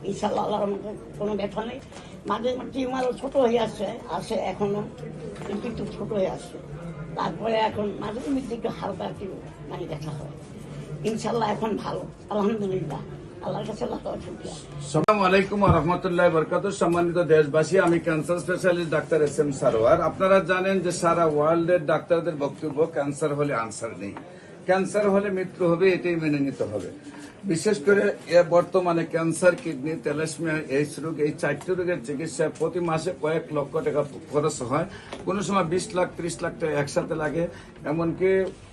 ইনশাল্লাহ আল্লাহর মধ্যে কোনো ব্যথা নেই। মাঝে টিউমারও ছোট হয়ে আসে এখনো, কিন্তু একটু ছোট হয়ে আসছে। তারপরে এখন মাঝে মধ্যে একটু হালকা একটু ব্যথা হয়। ইনশাল্লাহ এখন ভালো, আলহামদুলিল্লাহ, আল্লাহর কাছে লাখ শুকরিয়া। আসসালামু আলাইকুম ওয়া রাহমাতুল্লাহি ওয়া বারাকাতুহু। সম্মানিত দেশবাসী, আমি cancer specialist doctor SM Sarwar. আপনারা জানেন যে সারা ওয়ার্ল্ডের ডাক্তারদের বক্তব্য ক্যান্সার হলে আনসার নেই, ক্যান্সার হলে মৃত্যু হবে, এটাই মেনে নিতে হবে। বিশেষ করে বর্তমানে ক্যান্সার, কিডনি, তেলাসমিয়া, এইডস রোগ, এই 4টি রোগের চিকিৎসায় প্রতি মাসে কয়েক লক্ষ টাকা খরচ হয়। কোনো সময় 20 লাখ 30 লাখ টাকা একসাথে লাগে, এমনকি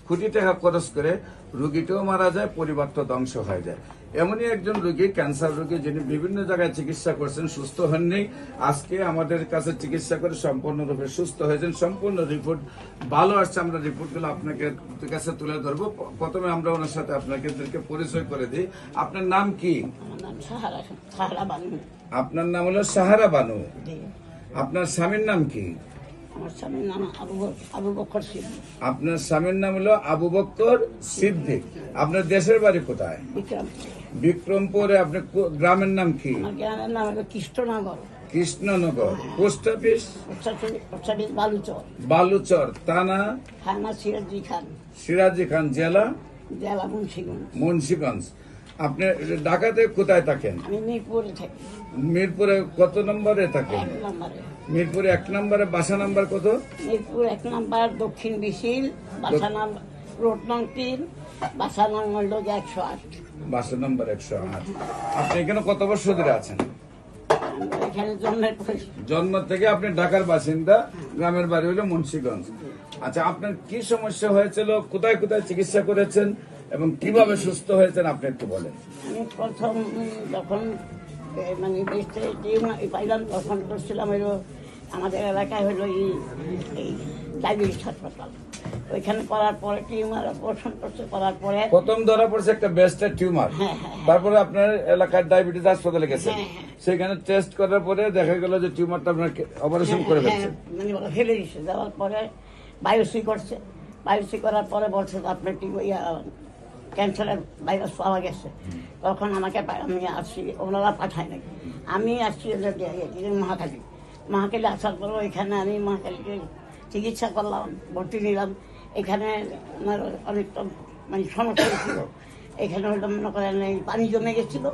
কোটি টাকা খরচ করে রোগীটাও মারা যায়, পরিবারটা ধ্বংস হয়ে যায়। এমনই একজন রোগী, ক্যান্সার রোগী, যিনি বিভিন্ন জায়গায় চিকিৎসা করছেন, সুস্থ হননি। আজকে আমাদের কাছে চিকিৎসা করে সম্পূর্ণরূপে সুস্থ হয়েছেন, সম্পূর্ণ রিপোর্ট ভালো আসছে। আমরা রিপোর্টগুলো আপনাকে কাছে তুলে ধরবো। প্রথমে আমরা ওনার সাথে আপনাকে পরিচয় করে দিই। আপনার নাম কি? আমার নাম সাহারা বানু। আপনার নাম হলো সাহারা বানু। জি। আপনার স্বামীর নাম কি? আমার স্বামীর নাম আবু বকর সিদ্দিক। আপনার স্বামীর নাম হলো আবু বকর সিদ্দিক। আপনার দেশের বাড়ি কোথায়? বিক্রমপুর। বিক্রমপুরে। আপনার গ্রামের নাম কি? আমার গ্রামের নাম হলো কৃষ্ণনগর। কৃষ্ণনগর। Post office? বালুচর। বালুচর। থানা? থানা সিরাজি খান। সিরাজি খান। জেলা? জেলা মুন্সিগঞ্জ। মুন্সিগঞ্জ। আপনি ঢাকাতে কোথায় থাকেন? আমি মিরপুরে থাকি। মিরপুরে কত নম্বরে থাকেন? 1 নম্বরে। মিরপুরে 1 নম্বরে। বাসা নাম্বার কত? মিরপুর 1 নম্বর, দক্ষিণ বিশিল, বাসা নাম রোড নং 3, বাসা নাম হল 108। বাসা নাম্বার 108। আপনি এখানে কত বছর ধরে আছেন? এখানে জন্মের পরে। জন্ম থেকে আপনি ঢাকার বাসিন্দা, গ্রামের বাড়ি হলো মুন্সিগঞ্জ। আচ্ছা, আপনার কি সমস্যা হয়েছিল, কোথায় কোথায় চিকিৎসা করেছেন এবং কিভাবে সুস্থ হয়েছেন আপনি একটু বলেন। আমি প্রথম যখন বেস্টে পাইলাম, তখন করছিলাম হলো আমাদের এলাকায় হলো এই ডায়াবেটিস হাসপাতাল। ওইখানে করার পরে টিউমার অপারেশন করছে, করার পরে প্রথম ধরা পড়ছে একটা ব্রেস্টের টিউমার। তারপরে আপনার এলাকার ডায়াবেটিস হাসপাতালে গেছেন, সেখানে টেস্ট করার পরে দেখা গেল যে টিউমারটা আপনার অপারেশন করে ফেলছে। ফেলে দিচ্ছে। দেওয়ার পরে বায়োপসি করছে। বায়োপসি করার পরে বলছে আপনার ক্যান্সারের ভাইরাস পাওয়া গেছে। তখন আমাকে আমি আসছি, ওনারা পাঠায় নাকি, আমি আসছি মহাকালী আসার পরে এখানে আমি মহাকালীকে চিকিৎসা করলাম, ভর্তি নিলাম। এখানে আমার অনেকটা সমস্যা ছিল। এখানে হয়তো মনে করেন এই পানি জমে গেছিল,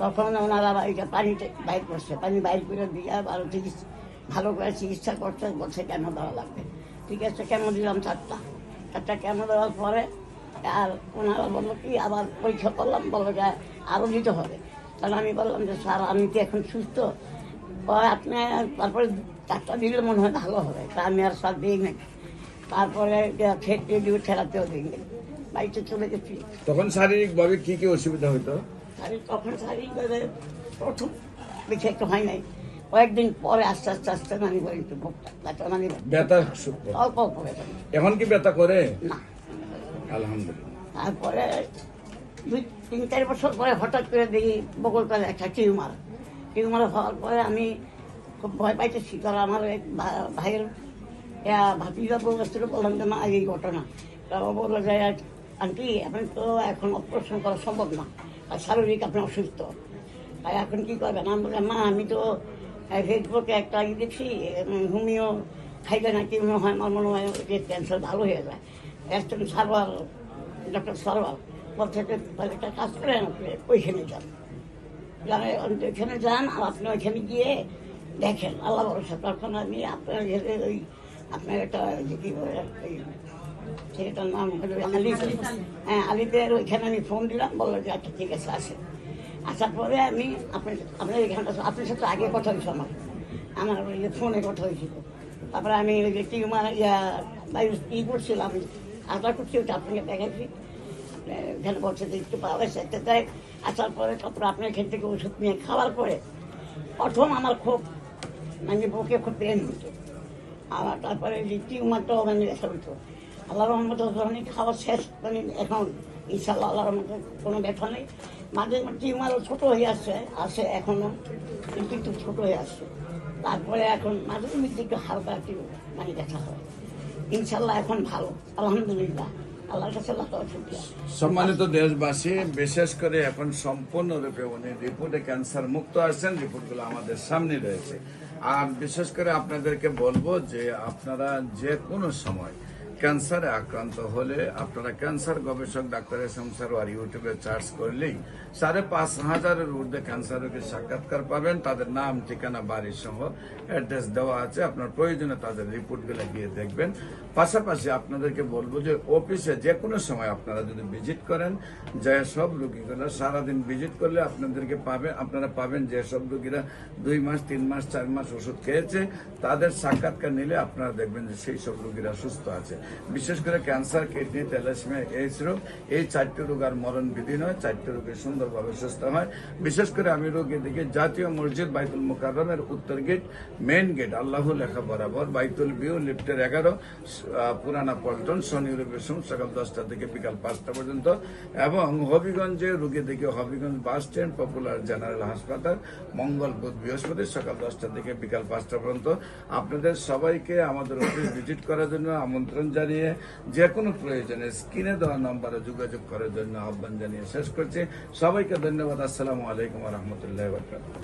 তখন ওনারা পানিতে বাইর করছে। পানি বাইর করে দিয়ে আরো চিকিৎসা ভালো করে চিকিৎসা করতে বলছে, কেন দেওয়া লাগবে। ঠিক আছে, কেন দিলাম 4টা কেন দেওয়ার পরে আর ওনারা বললো কি, আবার পরীক্ষা করলাম, বললো যে আরও দিতে হবে। তাহলে আমি বললাম যে স্যার, আমি কি এখন সুস্থ? আপনি তারপরে 4টা দিলে মনে হয় ভালো হবে। তা আমি আর স্যার দিই নাকি। তারপরে ঠেলাতেও দিই নাকি, বাড়িতে চলে গেছি। তখন শারীরিকভাবে কি কি অসুবিধা হইতো? তখন শারীরিকভাবে প্রথম বেশি একটু হয় নাই, কয়েকদিন পরে আস্তে আস্তে আস্তে একটু ব্যথা অল্প অল্প ব্যথা। এখন কি ব্যথা করে না, আলহামদুলিল্লাহ। তারপরে 2-3-4 বছর পরে হঠাৎ করে দেখি বগলতলে একটা টিউমার হওয়ার পরে আমি খুব ভয় পাইতেছি। কারণ আমার এক ভাইয়ের ভাতিজা বলছিল, বললাম যে মা এই ঘটনা। তারপর বললো যে আন্টি, আপনি তো এখন অপারেশন করা সম্ভব না, আর শারীরিক আপনি অসুস্থ, তাই এখন কি করবেন? আমি বললাম, মা আমি তো ফেসবুকে একটা দেখছি, হোমিও খাইলে নাকি মনে হয়, আমার মনে হয় যে ক্যান্সার ভালো হয়ে যায়। একজন সারোয়ার, ডক্টর সারোয়ার বলছে যে একটা কাজ করেন, আপনি ওইখানে যান, ওইখানে যান, আর আপনি ওইখানে গিয়ে দেখেন, আল্লাহ ভরসা। তখন আমি আপনার ওই আপনার একটা কি বলে, সেটার নাম হলো আলিদের, ওইখানে আমি ফোন দিলাম, বললো যে আচ্ছা ঠিক আছে আসেন। আসার পরে আমি আপনার এখানটা আপনার সাথে আগে কথা হয়েছে, আমার ওই যে ফোনে কথা হয়েছিল। তারপরে আমি ওই যে টিউমার করছিলাম, আশা করছি, ওটা আপনাকে দেখাচ্ছি। এখানে বলছে যে একটু পাওয়া গেছে, তাই আসার পরে তারপরে আপনার এখান থেকে ওষুধ নিয়ে খাওয়ার পরে প্রথম আমার খুব বুকে খুব পেন হতো। আমার তারপরে যে টিউমারটাও ব্যথা হতো। আল্লাহর রহমতে যখনই খাওয়া শেষ, এখন ইনশাল্লাহ আল্লাহর রহমতে কোনো ব্যথা নেই। মাঝে টিউমারও ছোট হয়ে আসে এখনো, কিন্তু একটু ছোট হয়ে আসছে। তারপরে এখন মাঝে মধ্যে একটু হালকা একটু ব্যথা হয়। ইনশাল্লাহ এখন ভালো, আলহামদুলিল্লাহ, আল্লাহর কাছে লাখ লাখ শুকরিয়া। সম্মানিত দেশবাসী, বিশেষ করে এখন সম্পূর্ণরূপে উনি রিপোর্টে ক্যান্সার মুক্ত আছেন, রিপোর্টগুলো আমাদের সামনে রয়েছে। আর বিশেষ করে আপনাদেরকে বলবো যে আপনারা যে কোনো সময় ক্যান্সারে আক্রান্ত হলে আপনারা ক্যান্সার গবেষক ডাক্তার এস.এম. সারোয়ার ইউটিউবে সার্চ করলেই 5,500-এর ঊর্ধ্বে ক্যান্সার রোগীর সাক্ষাৎকার পাবেন। তাদের নাম, ঠিকানা, বাড়ি সহ অ্যাড্রেস দেওয়া আছে। আপনার প্রয়োজনে তাদের রিপোর্টগুলো গিয়ে দেখবেন। পাশাপাশি আপনাদেরকে বলবো যে অফিসে যে কোনো সময় আপনারা যদি ভিজিট করেন, যে সব রোগীগুলো সারাদিন ভিজিট করলে আপনারা পাবেন যে সব রোগীরা 2 মাস, 3 মাস, 4 মাস ওষুধ খেয়েছে, তাদের সাক্ষাৎকার নিলে আপনারা দেখবেন যে সেই সব রোগীরা সুস্থ আছে। বিশেষ করে ক্যান্সার, কিডনি, থ্যালাসেমিয়া, এইডস রোগ, এই 4টি রোগ আর মরণ বিধি নয়। 4টি রোগী সুন্দরভাবে সুস্থ হয়। বিশেষ করে আমি রোগীদেরকে জাতীয় মসজিদ বাইতুল মুকাররমের উত্তর গেট, মেইন গেট, আল্লাহ লেখা বরাবর, বাইতুল ভিউ, লিফটের 11, পুরানা পল্টন, শনি রবি সোম সকাল 10টা থেকে বিকাল 5টা পর্যন্ত, এবং হবিগঞ্জে রোগীদেরকে Habiganj bus stand, popular general হাসপাতাল, মঙ্গল, বুধ, বৃহস্পতি সকাল 10টা থেকে বিকাল 5টা পর্যন্ত। আপনাদের সবাইকে আমাদের অফিস ভিজিট করার জন্য আমন্ত্রণ জানিয়ে যে কোনো প্রয়োজনে স্ক্রিনে দেওয়া নম্বরে যোগাযোগ করার জন্য আহ্বান জানিয়ে শেষ করছি। সবাইকে ধন্যবাদ। আসসালামু আলাইকুম ওয়া রাহমাতুল্লাহি ওয়া বারাকাতুহু।